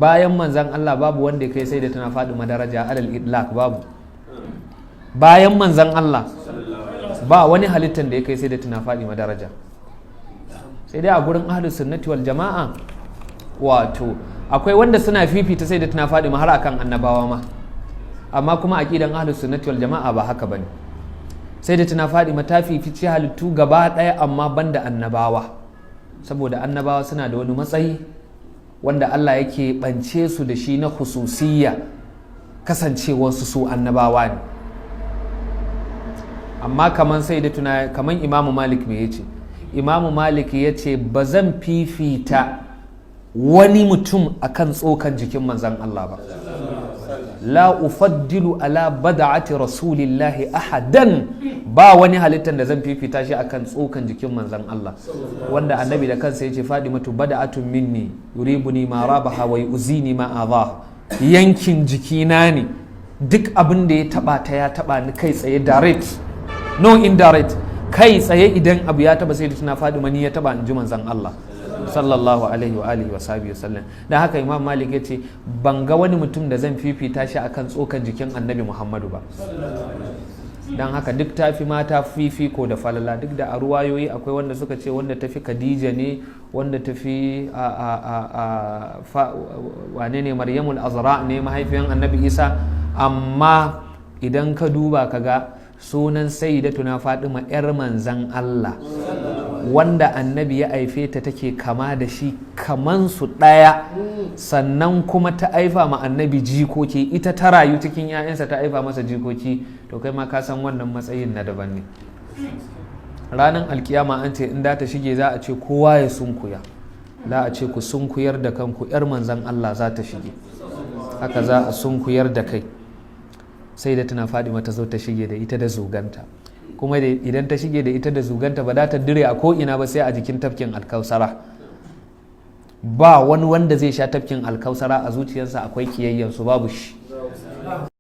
bayan manzan Allah babu wanda ya kai sai da tana Fadima daraja alal idlaq babu. Bayan manzan Allah ba wani halittar da ya kai sai da tana Fadima daraja. Sai dai a gurin ahlus sunnati wal jama'a wato akwai wanda suna fifita sai da tana Fadima har akan annabawa ma, amma kuma aqidan ahlus sunnati wal jama'a ba haka bane. Sai da tana Fadima ta fifici halittu gaba daya amma banda annabawa, saboda annabawa suna da wani matsayi wanda Allah yake bance su da shi na khususiyya kasancewarsu su annabawa ne. Amma kaman Imamu Malik me yace? Imamu Malik yace ba zan fifita wani mutum akan tsokan jikin manzan Allah ba. La ufaddilu ala bada'ati rasulillahi ahadan, ba wani halittar da zan fifita shi akan tsokan jikin manzan Allah, wanda annabi da kansa yace Fadimatu bada'atun minni yuribuni ma rabaha wa yu'zini ma adha. Yankin jikina ne, duk abin da ya taba ni kai tsaye, direct no indirect, kai tsaye idan abu ya taba sai da tana Fadima ni ya taba in ji manzan Allah sallallahu alaihi wa alihi wa sahbihi wasallam. Dan haka Imam Malik ya ce ban ga wani mutum da zan fifita shi akan tsokan jikin Annabi Muhammadu ba. Dan haka duk tafi mata fifiko da falala, duk da a ruwayoyi akwai wanda suka ce wanda tafi Khadija ne, wanda tafi wane ne Maryamul Azra ne mahaifiyan Annabi Isa, amma idan ka duba kaga sunan sayyidatuna Fadima yar manzan Allah wanda annabi ya aife ta take kama da shi kaman su ɗaya, sannan kuma ta aifa ma annabi jikoki, ita ta rayu cikin 'ya'yansa ta aifa masa jikoki, to kai ma ka san wannan matsayin na daban ne. Ranar alkiyama an ce in da ta shige za a ce kowa ya sunkuya, za a ce ku sunkuyar da kanku, 'yar manzan Allah za ta shige, haka za a sunkuyar da kai. Sai da tana Fadima ta zo ta shige da ita da zuganta, kuma idan ta shige da ita da zuganta ba za ta dire a ko'ina ba sai a jikin tafkin alkausara. Ba wani wanda zai sha tafkin alkausara a zuciyarsa akwai kiyayyansu, babu shi.